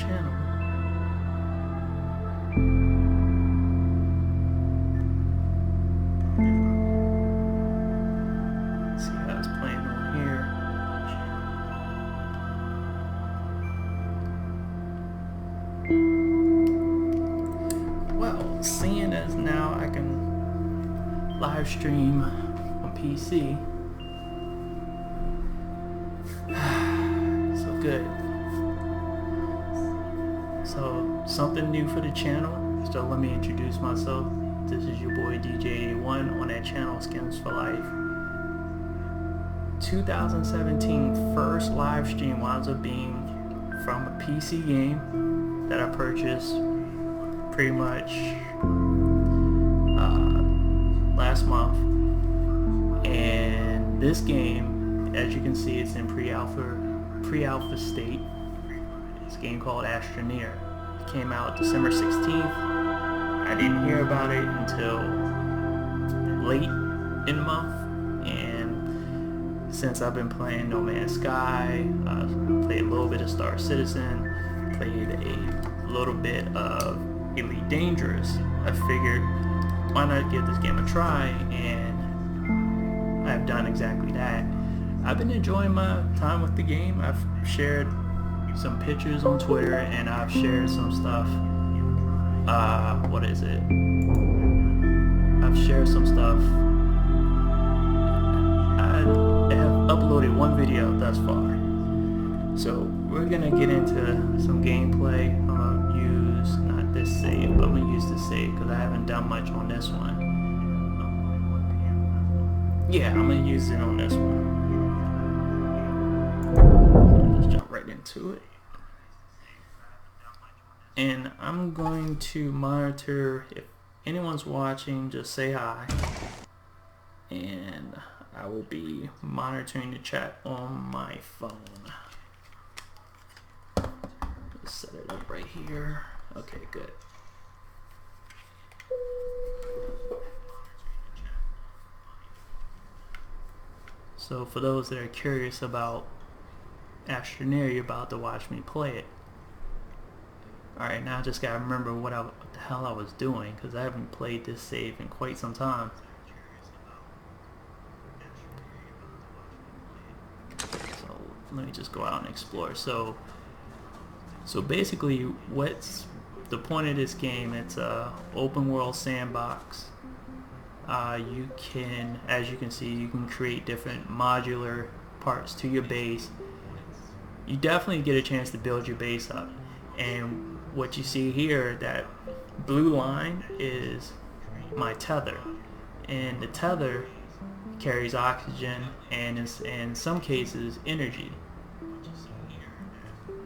channel. Let's see how it's playing on here. Well, seeing as now I can live stream on PC, so good. So something new for the channel. So let me introduce myself. This is your boy DJ81 on that channel, Skins for Life. 2017 first live stream winds up being from a PC game that I purchased pretty much last month, and this game, as you can see, it's in pre-alpha state. It's a game called Astroneer. It came out December 16th. I didn't hear about it until late in the month, and since I've been playing No Man's Sky, played a little bit of Star Citizen, played a little bit of Elite Dangerous, I figured why not give this game a try, and I've done exactly that. I've been enjoying my time with the game. I've shared some pictures on Twitter, and I've shared some stuff. I've shared some stuff. I have uploaded one video thus far. So we're gonna get into some gameplay. I'm gonna use not this save, but I'm gonna use this save because I haven't done much on this one. Yeah, I'm gonna use it on this one. Let's jump right into it. And I'm going to monitor. If anyone's watching, just say hi. And I will be monitoring the chat on my phone. Let's set it up right here. Okay, good. So for those that are curious about Astroneer, you're about to watch me play it. Alright, now I just gotta remember what the hell I was doing, because I haven't played this save in quite some time. So let me just go out and explore. So basically, what's the point of this game? It's a open world sandbox. You can, as you can see, you can create different modular parts to your base. You definitely get a chance to build your base up. And what you see here, that blue line, is my tether, and the tether carries oxygen and in some cases energy.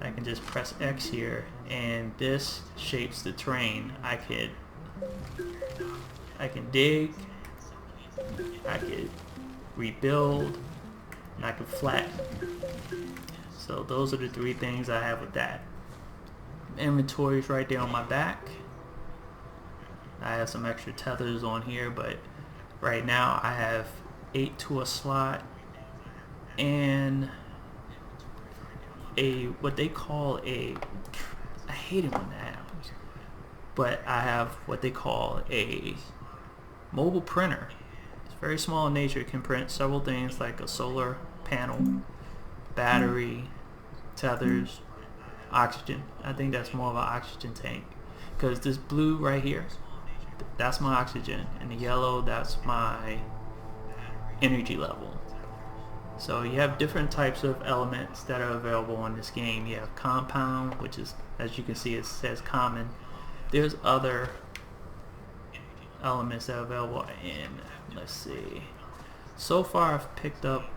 I can just press X here, and this shapes the terrain. I can dig, I could rebuild, and I can flatten. So those are the three things I have with that. Inventory is right there on my back. I have some extra tethers on here, but right now I have 8 to a slot and what they call I hate it when that happens, but I have what they call a mobile printer. It's very small in nature. It can print several things like a solar panel, battery, tethers, oxygen. I think that's more of an oxygen tank, because this blue right here, that's my oxygen, and the yellow, that's my energy level. So you have different types of elements that are available in this game. You have compound, which is, as you can see, it says common. There's other elements that are available, and let's see. So far I've picked up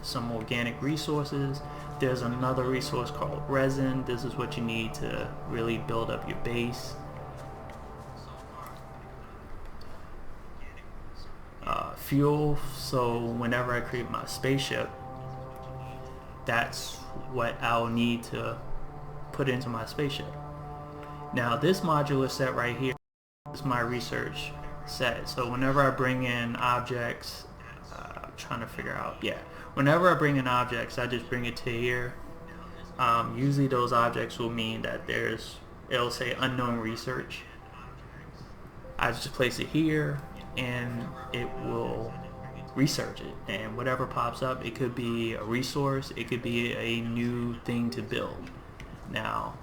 some organic resources. There's another resource called resin. This is what you need to really build up your base. Fuel, so whenever I create my spaceship, that's what I'll need to put into my spaceship. Now this modular set right here is my research set. So whenever I bring in objects, I'm trying to figure out, yeah, whenever I bring in objects, I just bring it to here. Usually those objects will mean that it'll say unknown research. I just place it here and it will research it, and whatever pops up, it could be a resource, it could be a new thing to build. Now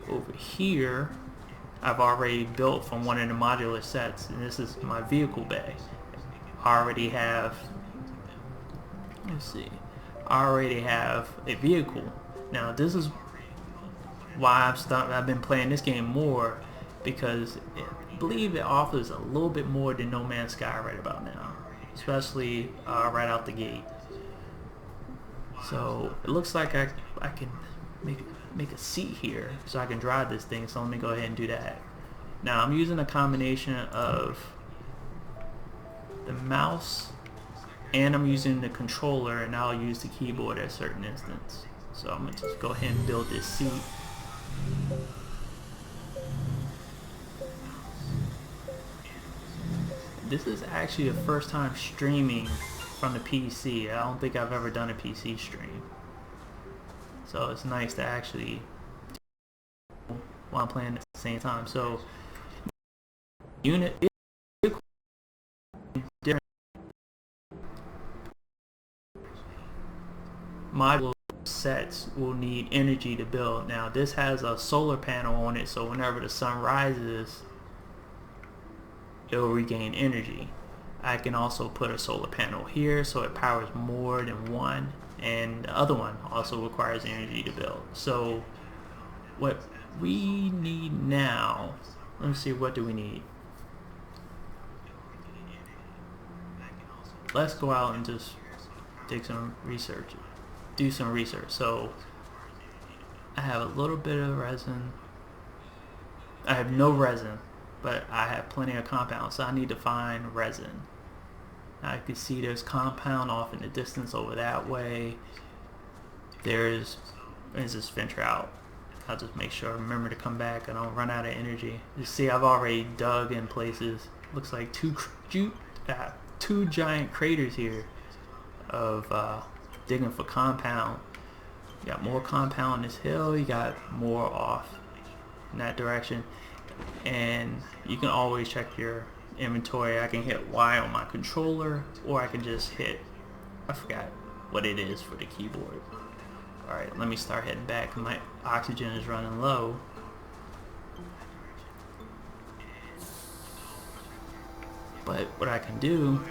over here I've already built from one of the modular sets, and this is my vehicle bay. I already have, let's see, I already have a vehicle. Now this is why I've been playing this game more, because I believe it offers a little bit more than No Man's Sky right about now, especially right out the gate. So it looks like I can make a seat here so I can drive this thing, so let me go ahead and do that. Now I'm using a combination of the mouse and I'm using the controller, and I'll use the keyboard at a certain instance. So I'm going to just go ahead and build this seat. This is actually the first time streaming from the PC. I don't think I've ever done a PC stream. So it's nice to actually while I'm playing at the same time. So unit different module sets will need energy to build. Now this has a solar panel on it, so whenever the sun rises it will regain energy. I can also put a solar panel here so it powers more than one, and the other one also requires energy to build. So what we need now, let me see, what do we need? Let's go out and just take some research, do some research. So I have a little bit of resin. I have no resin, but I have plenty of compound, so I need to find resin. I can see there's compound off in the distance over that way. Let's just venture out. I'll just make sure I remember to come back and I don't run out of energy. You see, I've already dug in places. Looks like two giant craters here of digging for compound. You got more compound on this hill, you got more off in that direction, and you can always check your inventory. I can hit Y on my controller, or I can just hit, I forgot what it is for the keyboard. Alright, let me start heading back. My oxygen is running low. But what I can do,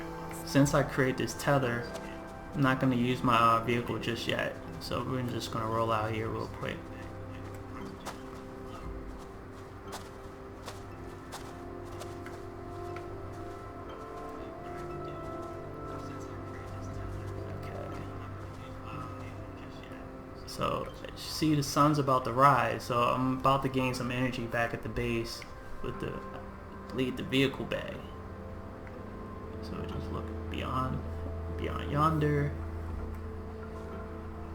since I create this tether, I'm not going to use my vehicle just yet. So we're just going to roll out here real quick. So you see the sun's about to rise, so I'm about to gain some energy back at the base with the vehicle bay. So just look beyond yonder.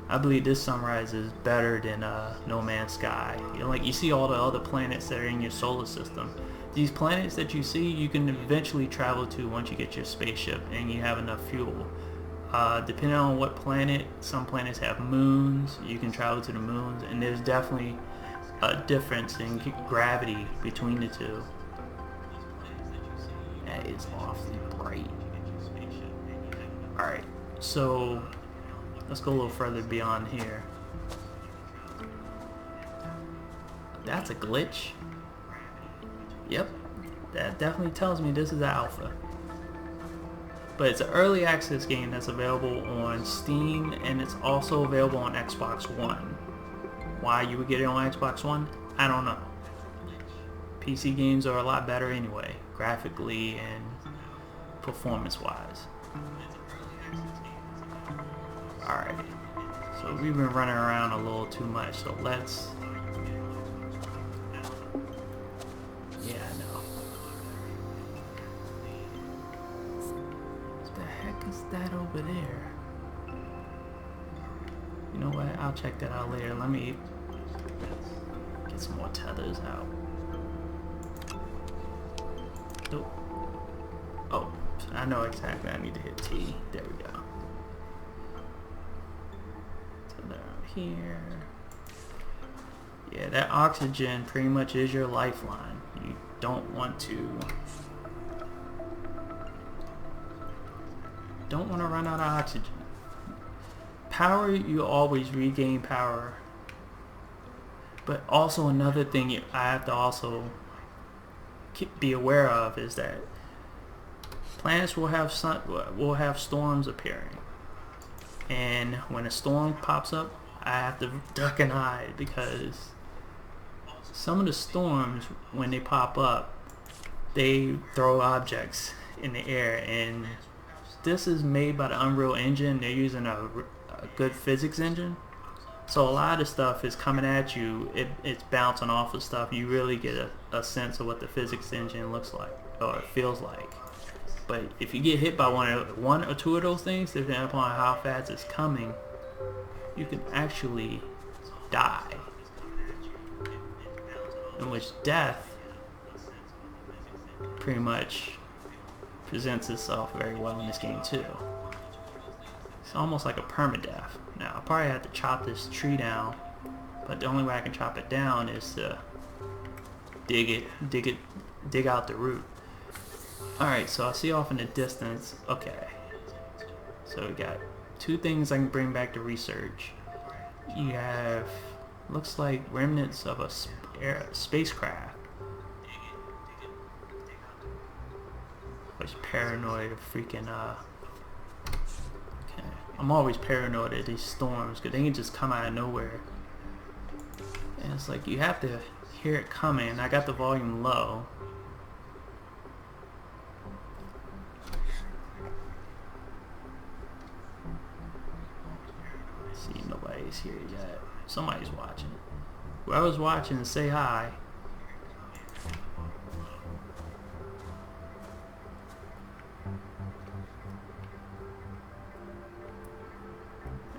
I believe this sunrise is better than No Man's Sky. You know, like you see all the other planets that are in your solar system. These planets that you see, you can eventually travel to once you get your spaceship and you have enough fuel. Depending on what planet, some planets have moons, you can travel to the moons, and there's definitely a difference in gravity between the two. That is awfully bright. Alright, so let's go a little further beyond here. That's a glitch. Yep, that definitely tells me this is the alpha. But it's an early access game that's available on Steam, and it's also available on Xbox One. Why you would get it on Xbox One, I don't know. PC games are a lot better anyway, graphically and performance-wise. Alright, so we've been running around a little too much, so let's... Yeah, I know. What the heck is that over there? You know what, I'll check that out later. Let me get some more tethers out. Nope. Oh, I know exactly. I need to hit T. There we go. So there, here. Yeah, that oxygen pretty much is your lifeline. You don't want to run out of oxygen. Power, you always regain power. But also another thing I have to also be aware of is that planets will have storms appearing, and when a storm pops up, I have to duck and hide, because some of the storms, when they pop up, they throw objects in the air, and this is made by the Unreal Engine. They're using a good physics engine, so a lot of stuff is coming at you. It's bouncing off of stuff. You really get a sense of what the physics engine looks like or feels like. But if you get hit by one or two of those things, depending upon how fast it's coming, you can actually die. In which death pretty much presents itself very well in this game too. It's almost like a permadeath. Now I probably have to chop this tree down, but the only way I can chop it down is to dig out the root. Alright, so I see off in the distance. Okay, so we got two things I can bring back to research. You have, looks like remnants of a spacecraft. I was paranoid of freaking okay. I'm always paranoid of these storms because they can just come out of nowhere, and it's like you have to hear it coming. I got the volume low. See, nobody's here yet. Somebody's watching. Whoever's watching, say hi.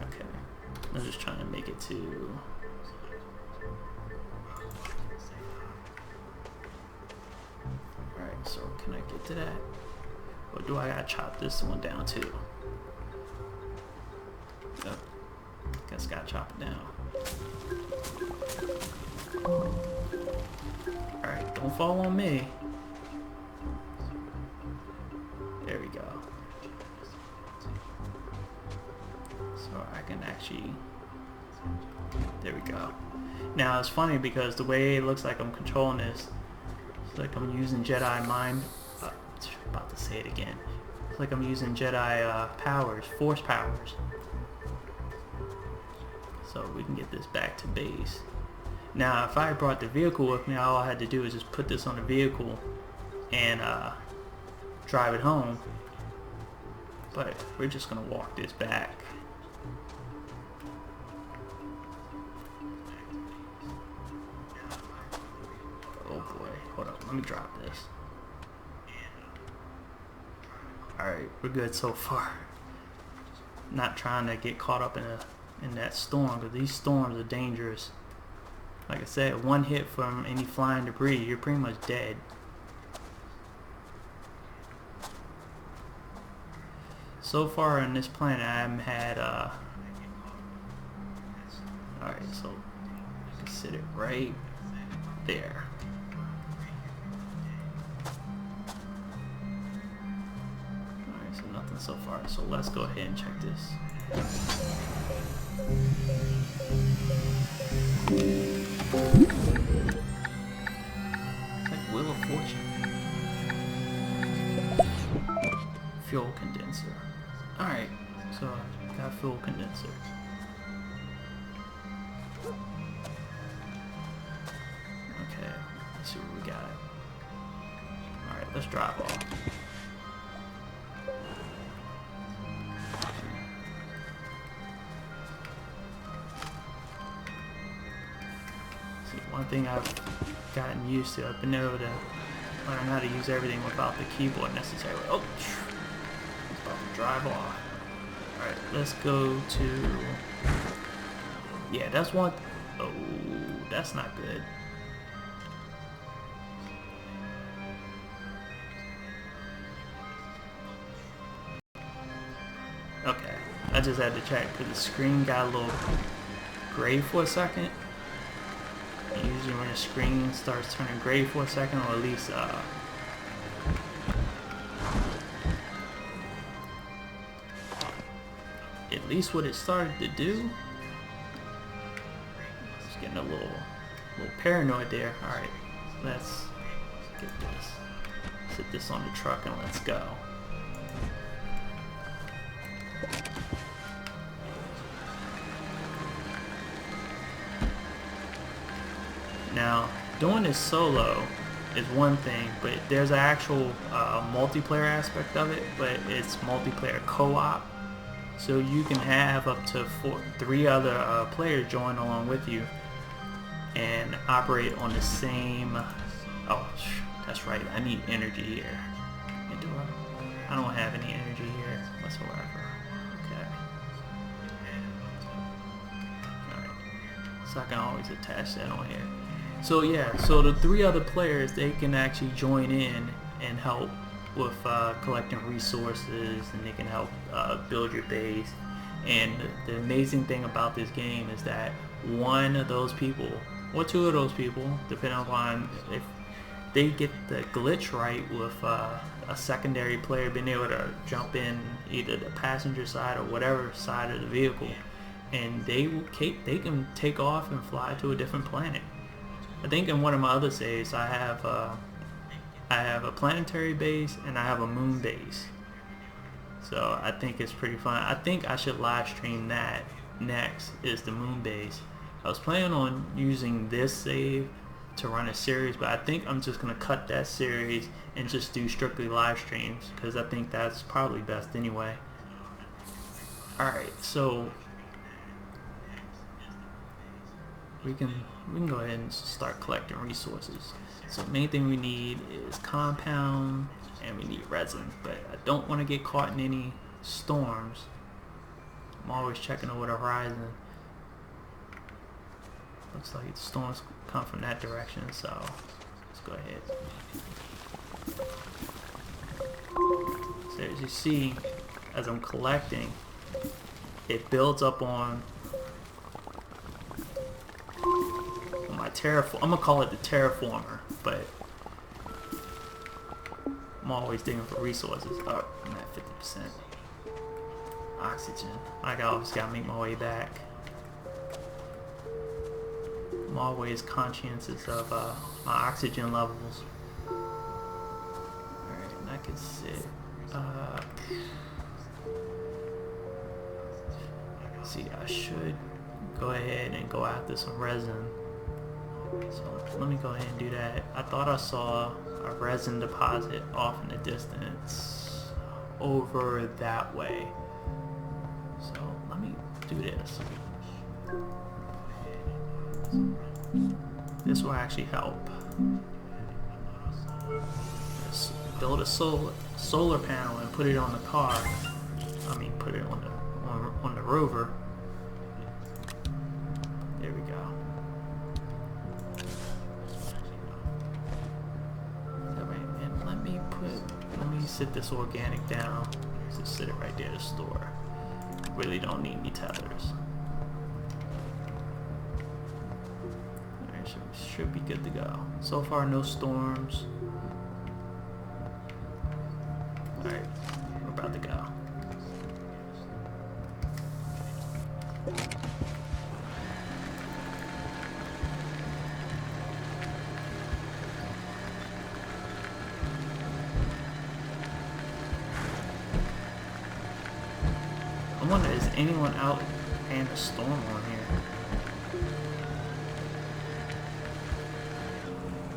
Okay, I'm just trying to make it to. Alright, so can I get to that? Or do I gotta chop this one down too? Oh, guess gotta chop it down. Alright, don't fall on me. There we go. So I can actually... There we go. Now it's funny because the way it looks like I'm controlling this, it's like I'm using Jedi mind... about to say it again. It's like I'm using Jedi powers, force powers. So we can get this back to base. Now if I brought the vehicle with me, all I had to do is just put this on the vehicle and drive it home. But we're just gonna walk this back. Oh boy, hold up, let me drop this. Alright, we're good so far. Not trying to get caught up in that storm, because these storms are dangerous. Like I said, one hit from any flying debris, you're pretty much dead. So far on this planet, I haven't had alright, so I can sit it right there. Alright, so nothing so far. So let's go ahead and check this. It's like Wheel of Fortune. Fuel condenser. Alright, so I got a fuel condenser. Okay, let's see what we got. Alright, let's drive off. One thing I've gotten used to, I've been able to learn how to use everything without the keyboard necessarily. Oh, it's about to drive off. Alright, let's go to... Yeah, that's one... Oh, that's not good. Okay, I just had to check because the screen got a little gray for a second. Usually when the screen starts turning gray for a second, or at least what it started to do. It's getting a little paranoid there. Alright, let's get this. Sit this on the truck and let's go. Now, doing this solo is one thing, but there's an actual multiplayer aspect of it, but it's multiplayer co-op. So you can have up to 3 other players join along with you and operate on the same... Oh, that's right, I need energy here. I don't have any energy here whatsoever. Okay. Alright. So I can always attach that on here. So yeah, so the 3 other players, they can actually join in and help with collecting resources, and they can help build your base. And the amazing thing about this game is that one of those people, or 2 of those people, depending upon if they get the glitch right with a secondary player being able to jump in either the passenger side or whatever side of the vehicle, and they can take off and fly to a different planet. I think in one of my other saves I have a planetary base and I have a moon base. So I think it's pretty fun. I think I should live stream that next, is the moon base. I was planning on using this save to run a series, but I think I'm just going to cut that series and just do strictly live streams, because I think that's probably best anyway. Alright, so we can go ahead and start collecting resources. So the main thing we need is compound, and we need resin, but I don't want to get caught in any storms. I'm always checking over the horizon. Looks like the storms come from that direction, so let's go ahead. So as you see, as I'm collecting, it builds up on my terraform. I'm gonna call it the terraformer, but I'm always digging for resources. Oh, I'm at 50%. Oxygen. I always gotta make my way back. I'm always conscientious of my oxygen levels. Alright, and I can sit. See, I should go ahead and go after some resin. So let me go ahead and do that. I thought I saw a resin deposit off in the distance over that way. So let me do this. This will actually help. Just build a solar panel and put it on the car. I mean, put it on the rover. There we go. And let me sit this organic down. Just sit it right there to store. Really don't need any tethers. Should be good to go. So far, no storms. Alright, we're about to go. I wonder, is anyone out and a storm on here?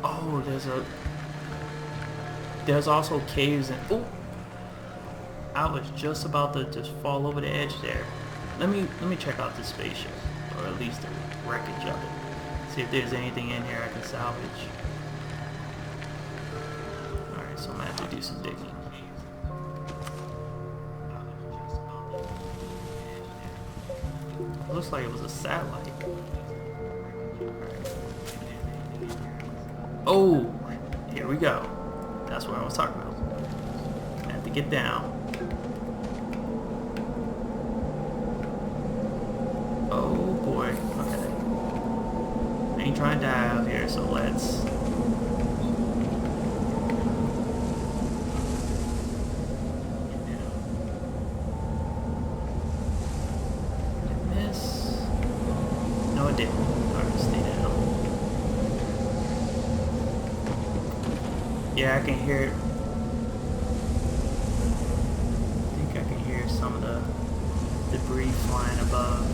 Oh, there's also caves and oh, I was just about to just fall over the edge there. Let me check out this spaceship, or at least the wreckage of it. See if there's anything in here I can salvage. Alright, so I'm gonna have to do some digging. Looks like it was a satellite. Oh, here we go. That's what I was talking about. I have to get down. Oh boy. trying to die out here, so let's... No, it didn't. Alright, stay down. Yeah, I can hear it. I think I can hear some of the debris flying above.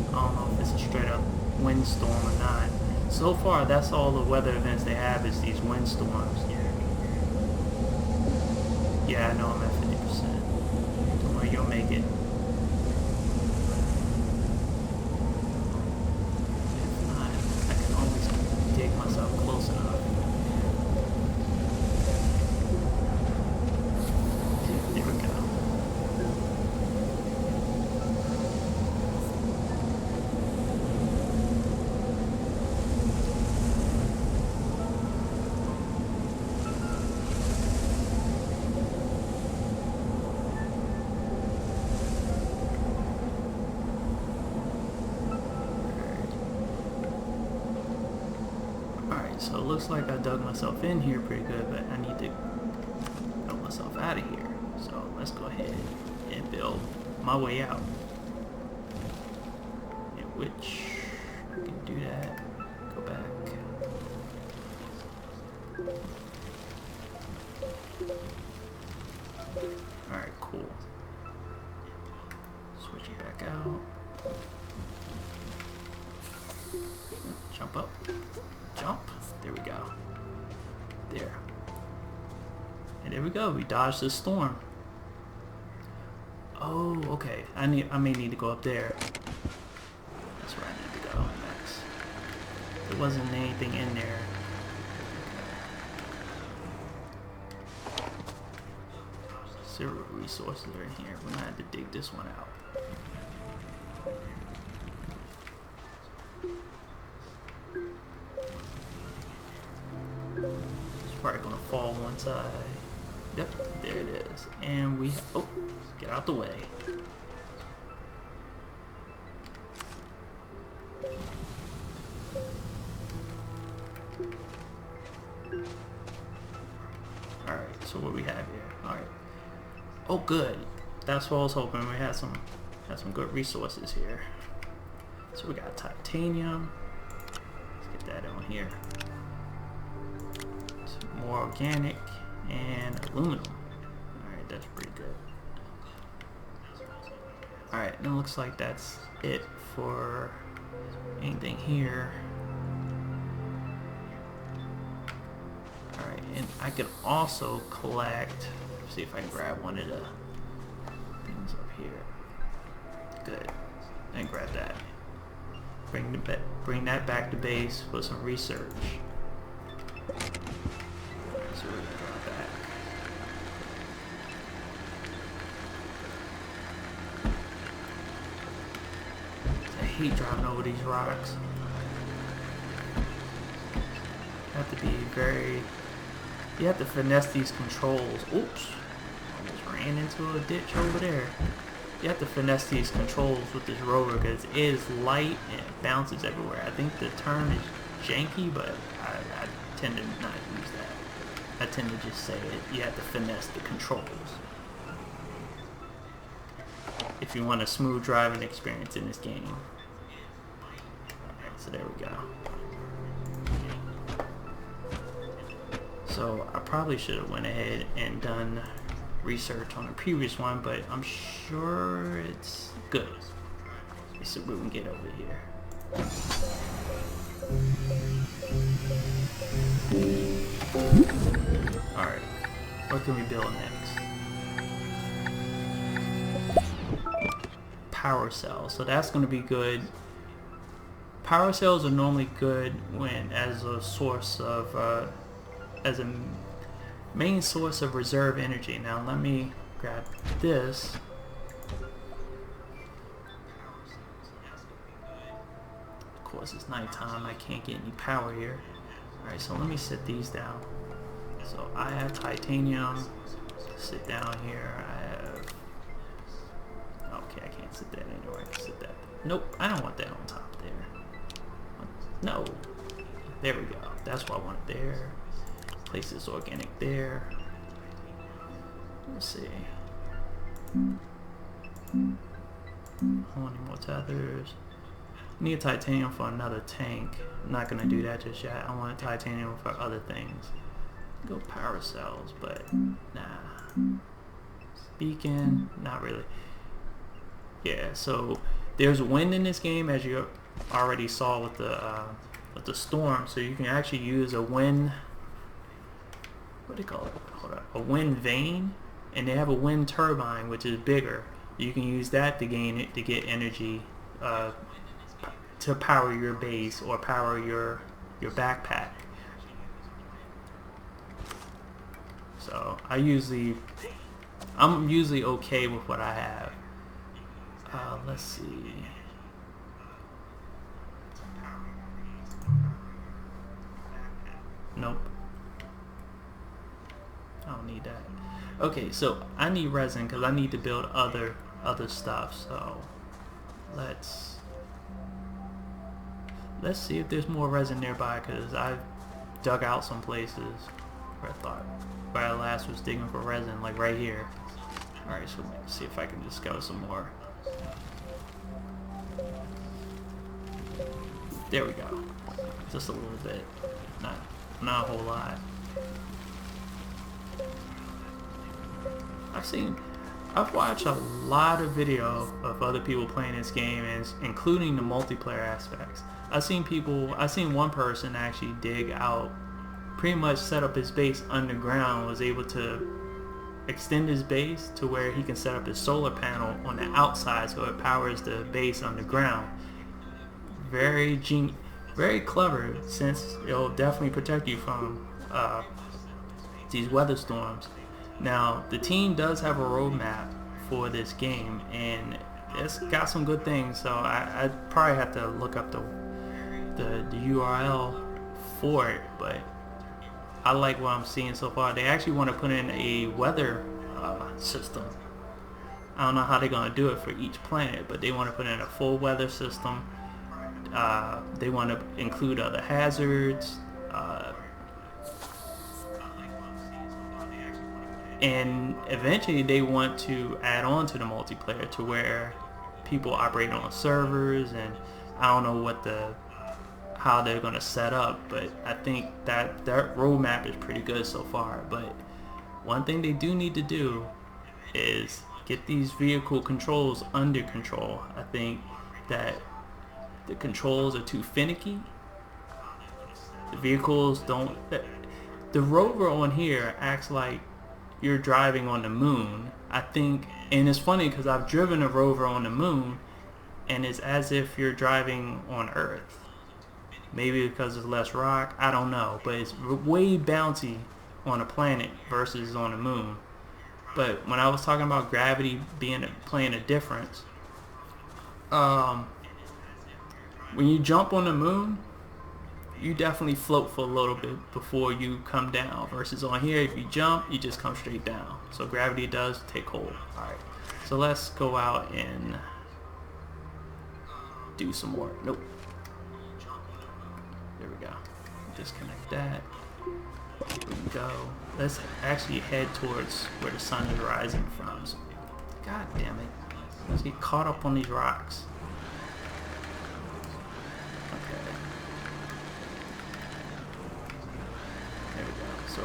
I don't know if it's a straight up windstorm or not. So far, that's all the weather events they have is these windstorms. Yeah, I know I'm at 50%. Don't worry, you'll make it. Dig myself close enough. There we go. So it looks like I dug myself in here pretty good, but I need to get myself out of here. So let's go ahead and build my way out. In which I can do that. Go back. Alright, cool. Switch it back out. Jump up. Jump. There we go. There. And there we go. We dodged the storm. Oh, okay. I may need to go up there. That's where I need to go next. There wasn't anything in there. Zero resources are in here. We're gonna have to dig this one out. Probably gonna fall one side. Yep, there it is. And we, oh, get out the way. Alright, so what we have here? Alright. Oh, good. That's what I was hoping. We had some good resources here. So we got titanium. Let's get that on here. More organic and aluminum. Alright, that's pretty good. Alright, and it looks like that's it for anything here. Alright, and I could also collect, see if I can grab one of the things up here. Good. And grab that. Bring that back to base for some research. So we're gonna drop back. I hate driving over these rocks. You have to be very... You have to finesse these controls. Oops. Almost ran into a ditch over there. You have to finesse these controls with this rover because it is light and it bounces everywhere. I think the term is janky, but I tend to not use that. I tend to just say it. You have to finesse the controls if you want a smooth driving experience in this game. Alright, so there we go. So I probably should have went ahead and done research on the previous one, but I'm sure it's good. Let's see what we can get over here. Alright, what can we build next? Power cells, so that's going to be good. Power cells are normally good when as a source of as a main source of reserve energy. Now let me grab this. Of course it's nighttime, I can't get any power here. Alright, so let me set these down. So I have titanium. Sit down here. I have... Okay, I can't sit that anywhere. I can sit that. Nope, I don't want that on top there. No. There we go. That's what I wanted there. Place this organic there. Let's see. I want any more tethers. Need titanium for another tank. I'm not gonna do that just yet. I want titanium for other things. Go power cells, but nah. Beacon, not really. Yeah, so there's wind in this game, as you already saw with the storm. So you can actually use a wind. What do you call it? Hold up. A wind vane, and they have a wind turbine, which is bigger. You can use that to get energy to power your base or power your backpack. So I'm usually okay with what I have. Let's see. Nope. I don't need that. Okay, so I need resin because I need to build other stuff. So let's see if there's more resin nearby, because I've dug out some places where I last was digging for resin, like right here. Alright, so let's see if I can discover some more. There we go. Just a little bit. Not a whole lot. I've watched a lot of video of other people playing this game, and including the multiplayer aspects. I've seen one person actually dig out, pretty much set up his base underground, was able to extend his base to where he can set up his solar panel on the outside so it powers the base underground. Very clever, since it'll definitely protect you from these weather storms. Now, the team does have a roadmap for this game, and it's got some good things, so I probably have to look up the URL for it, but I like what I'm seeing so far. They actually want to put in a weather system. I don't know how they're going to do it for each planet, but they want to put in a full weather system. They want to include other hazards, and eventually they want to add on to the multiplayer to where people operate on servers, and I don't know how they're going to set up, but I think that roadmap is pretty good so far. But one thing they do need to do is get these vehicle controls under control. I think that the controls are too finicky. The vehicles don't... The rover on here acts like you're driving on the moon, I think, and it's funny because I've driven a rover on the moon, and it's as if you're driving on Earth. Maybe because there's less rock, I don't know, but it's way bouncy on a planet versus on the moon. But when I was talking about gravity playing a difference, when you jump on the moon, you definitely float for a little bit before you come down, versus on here, if you jump, you just come straight down. So gravity does take hold. Alright, so let's go out and do some more. Nope. There we go. Disconnect that. Here we go. Let's actually head towards where the sun is rising from. So, God damn it. Let's get caught up on these rocks. Okay. There we go. So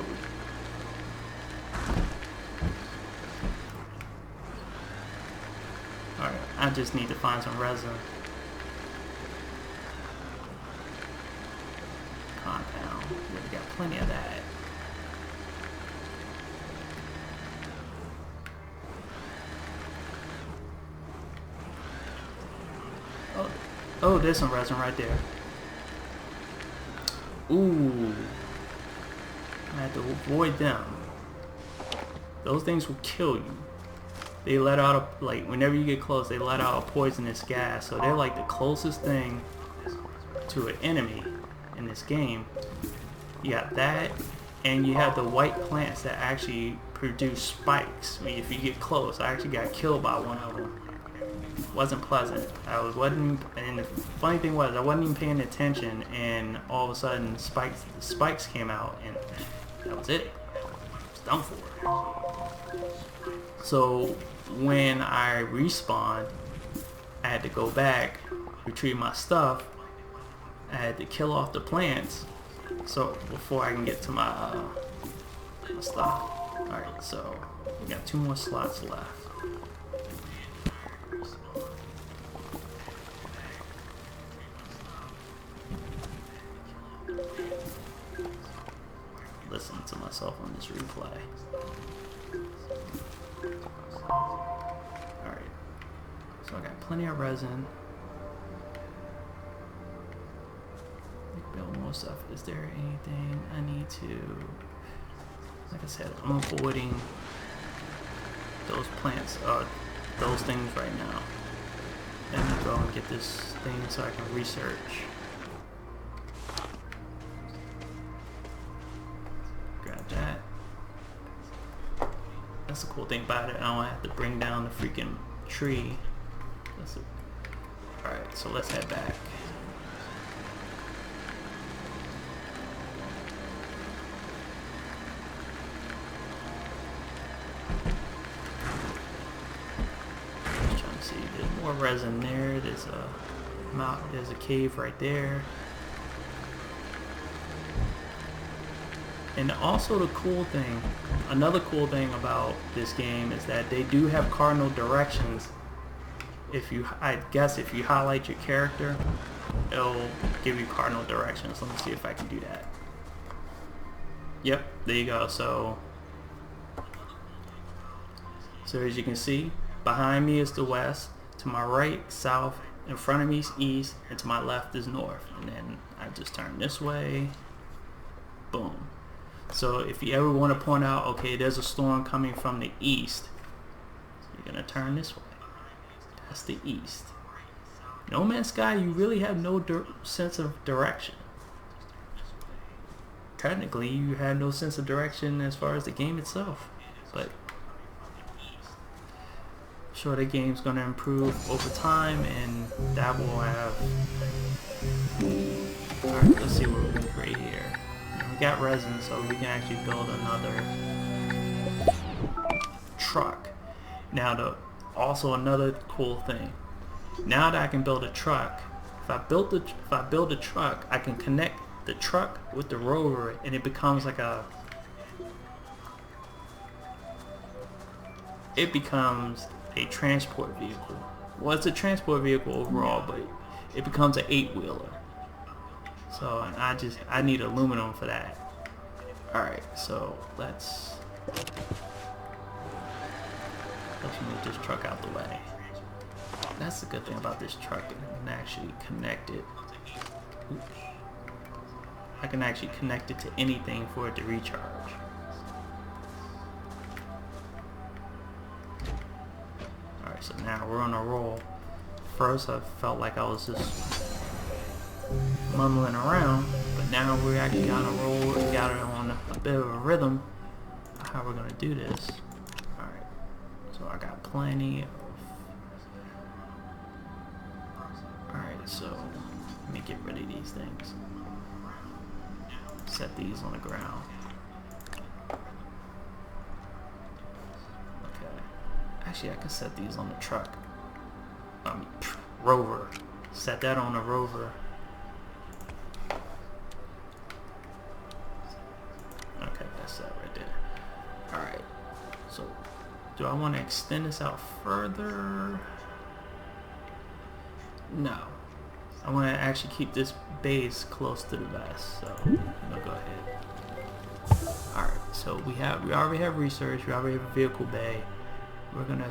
alright, I just need to find some resin. Compound. Yeah, we got plenty of that. Oh, there's some resin right there. Ooh. I have to avoid them. Those things will kill you. They let out whenever you get close, they let out a poisonous gas. So they're like the closest thing to an enemy in this game. You got that, and you have the white plants that actually produce spikes. I mean, if you get close, I actually got killed by one of them. wasn't pleasant. Wasn't, and the funny thing was I wasn't even paying attention, and all of a sudden spikes came out, and that was it. I was done for. So when I respawned, I had to go back, retrieve my stuff. I had to kill off the plants, so before I can get to my stuff. All right, so we got 2 more slots left. Listen to myself on this replay. Alright. So I got plenty of resin. Build more stuff. Is there anything I need to... Like I said, I'm avoiding those plants, those things right now. Let me go and get this thing so I can research. That's the cool thing about it. I don't have to bring down the freaking tree. Alright, so let's head back. Just trying to see. There's more resin there. There's a cave right there. And also the cool thing, another cool thing about this game is that they do have cardinal directions. I guess if you highlight your character, it'll give you cardinal directions. Let me see if I can do that. Yep, there you go. So as you can see, behind me is the west, to my right, south, in front of me is east, and to my left is north. And then I just turn this way, boom. So if you ever want to point out, okay, there's a storm coming from the east, you're going to turn this way. That's the east. No Man's Sky, you really have no sense of direction. Technically, you have no sense of direction as far as the game itself. But I'm sure the game's going to improve over time, and that will have... Alright, let's see what we can create here. We got resin, so we can actually build another truck. Now, also another cool thing. Now that I can build a truck, if I build a truck, I can connect the truck with the rover, and it becomes like a transport vehicle. Well, it's a transport vehicle overall, but it becomes an 8-wheeler. So I need aluminum for that. Alright, so let's move this truck out the way. That's the good thing about this truck. I can actually connect it. Oops. I can actually connect it to anything for it to recharge. Alright, so now we're on a roll. First I felt like I was just mumbling around, but now we're actually on a roll. We got it on a bit of a rhythm of how we're going to do this. Alright, so I got plenty of... Alright, so let me get rid of these things. Set these on the ground. Okay, actually I can set these on the truck. Rover. Set that on a rover. Alright, so do I want to extend this out further? No. I want to actually keep this base close to the base, so no, go ahead. Alright, so we already have research, we already have a vehicle bay. I'm gonna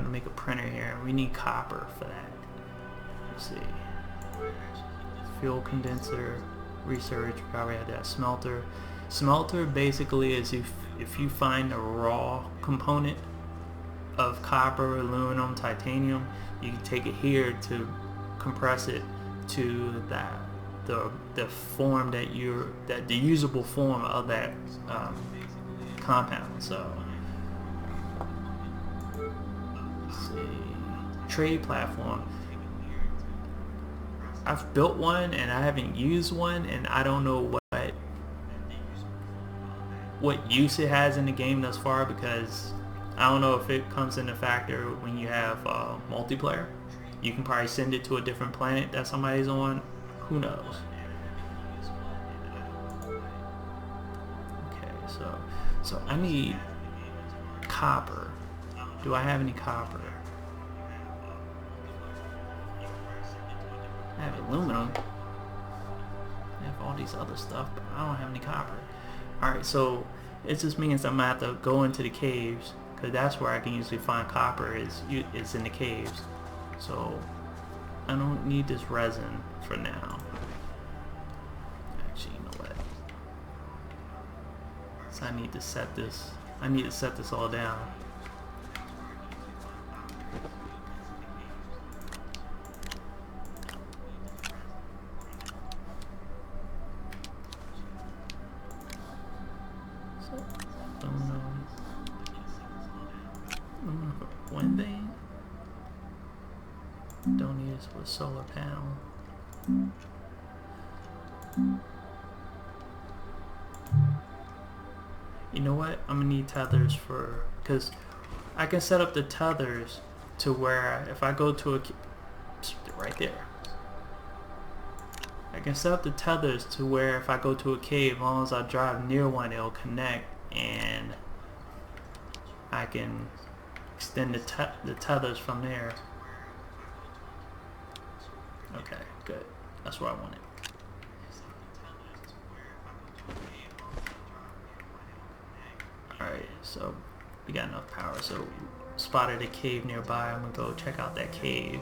make a printer here, and we need copper for that. Let's see. Fuel condenser, research, we already have that. Smelter. Smelter basically is if you find a raw component of copper, aluminum, titanium, you can take it here to compress it to the form the usable form of that let's see, trade platform. I've built one and I haven't used one, and I don't know what use it has in the game thus far, because I don't know if it comes into factor when you have multiplayer. You can probably send it to a different planet that somebody's on. Who knows? Okay, so I need copper. Do I have any copper? I have aluminum. I have all these other stuff, but I don't have any copper. Alright, so it just means I'm going to have to go into the caves, because that's where I can usually find copper, is in the caves. So I don't need this resin for now. Actually, you know what? So I need to set this all down. One thing. Don't need this with solar panel. You know what? I'm gonna need tethers because I can set up the tethers to where if I go to right there. I can set up the tethers to where if I go to a cave, as long as I drive near one, it'll connect, and I can extend the tethers from there. Okay, good. That's where I want it. Alright, so we got enough power. So spotted a cave nearby. I'm gonna go check out that cave.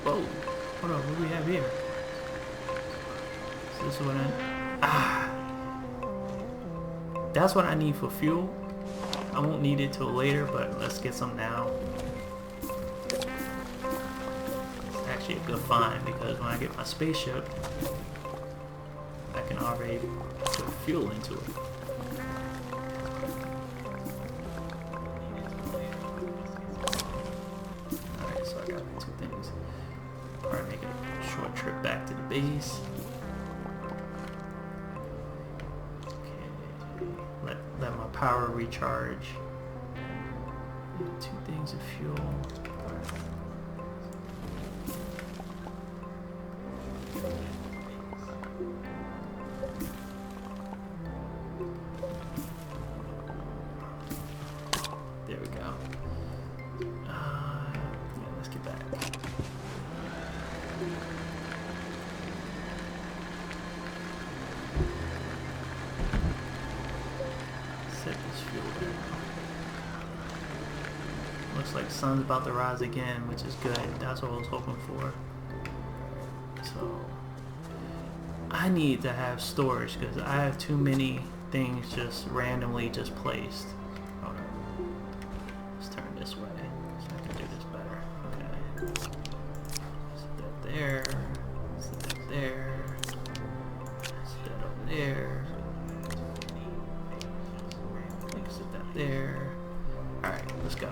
Whoa. Hold on, what do we have here? So this is what that's what I need for fuel. I won't need it till later, but let's get some now. It's actually a good find, because when I get my spaceship, I can already put fuel into it. Alright, so I got two things. Alright, make a short trip back to the base. Let my power recharge. Two things of fuel. There we go. Yeah, let's get back. Set this fuel down. Looks like sun's about to rise again, which is good. That's what I was hoping for. So I need to have storage, because I have too many things just randomly just placed. Hold on. Let's turn this way so I can do this better. Okay. Set that there. Set that there. Set that over there. Set that there. Alright, let's go.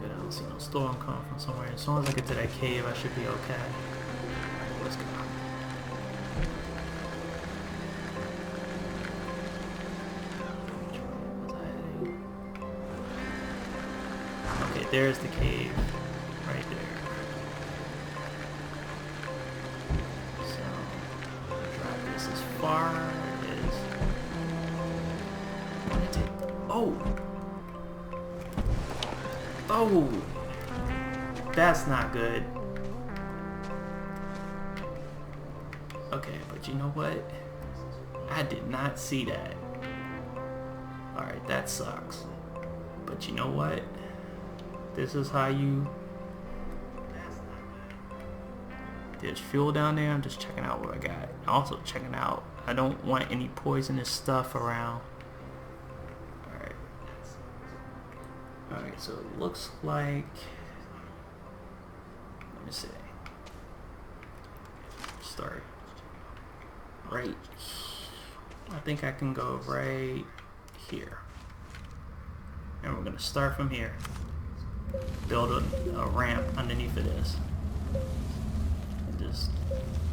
Good, I don't see no storm coming from somewhere. As soon as I get to that cave, I should be okay. Let's go. Okay, there's the cave. Right there. So, drive this as far as... Oh! Oh! That's not good. Okay, but you know what? I did not see that. Alright, that sucks. But you know what? This is how you... There's fuel down there. I'm just checking out what I got. Also checking out, I don't want any poisonous stuff around. Alright. Alright, so it looks like me see. Start right. I think I can go right here. And we're gonna start from here. Build a ramp underneath of this. And just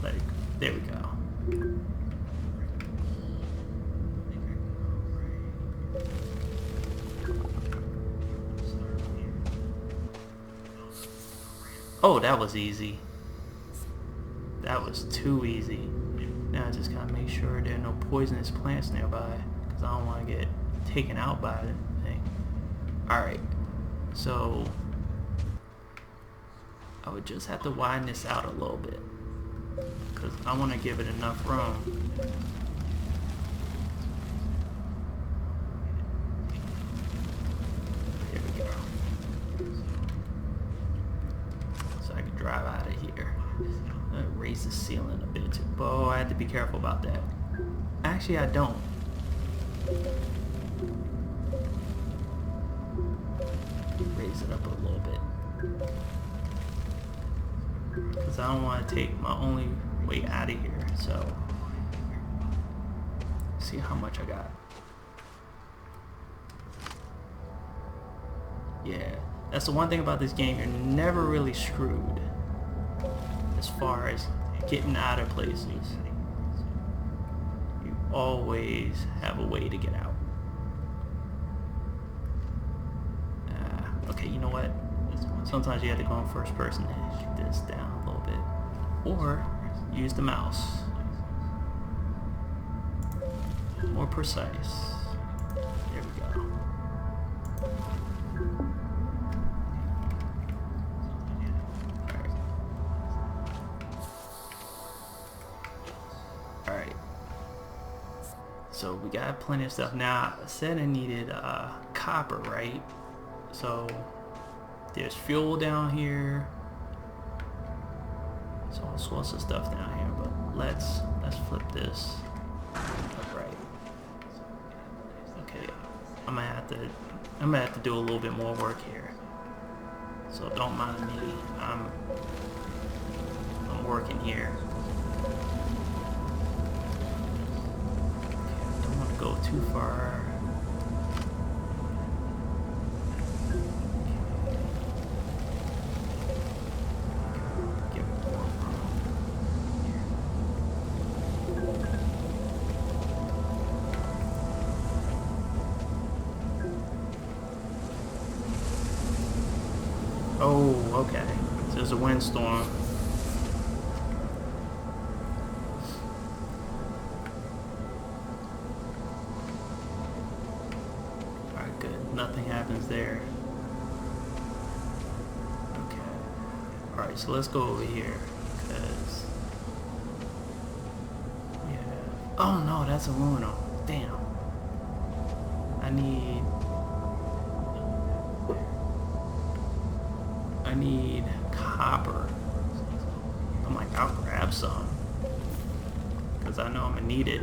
let it, there we go. Oh, that was easy. That was too easy. Now I just gotta make sure there are no poisonous plants nearby, because I don't want to get taken out by the thing. Alright, so I would just have to widen this out a little bit, because I want to give it enough room. There we go. So I can drive out of here. Raise the ceiling a bit too. Oh, I had to be careful about that. Actually, I don't. Raise it up a little bit. Because I don't want to take my only way out of here. So, see how much I got. Yeah, that's the one thing about this game. You're never really screwed as far as getting out of places. You always have a way to get out. Okay, you know what? Sometimes you have to go in first person to get this down a little bit. Or use the mouse. More precise. There we go. Alright. So we got plenty of stuff. Now, I said I needed copper, right? So there's fuel down here. There's all sorts of stuff down here, but let's flip this upright. Okay, I'm gonna have to do a little bit more work here. So don't mind me. I'm working here. Don't want to go too far. Oh, okay. So there's a windstorm. Alright, good. Nothing happens there. Okay. Alright, so let's go over here. Because... yeah. Oh no, that's aluminum. Damn. I need copper. I'm like, I'll grab some because I know I'm gonna need it,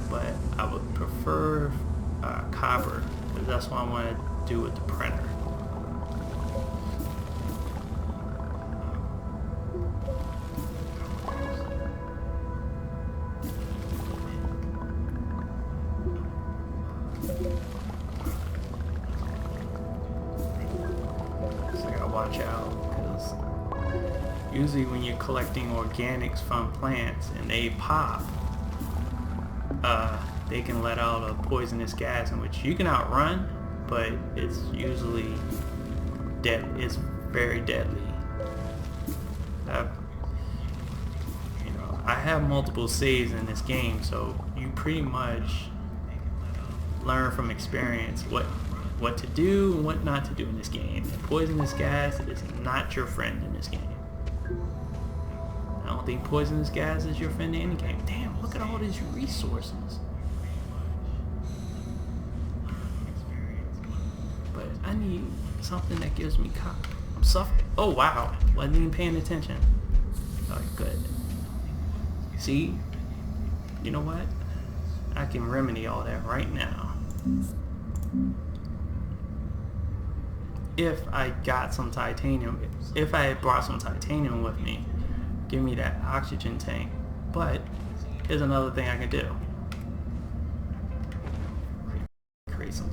but I would prefer copper because that's what I want to do with the printer. Watch out, because usually when you're collecting organics from plants and they pop, they can let out a poisonous gas in which you can outrun, but it's usually deadly. It's very deadly. I have multiple saves in this game, so you pretty much learn from experience what to do and what not to do in this game. And poisonous gas is not your friend in this game. I don't think poisonous gas is your friend in any game. Damn, look at all these resources. But I need something that gives me copper. I'm suffering. Oh wow, wasn't even paying attention. Alright, good. See? You know what? I can remedy all that right now. if I got some titanium, if I had brought some titanium with me, give me that oxygen tank. But here's another thing I can do. Create some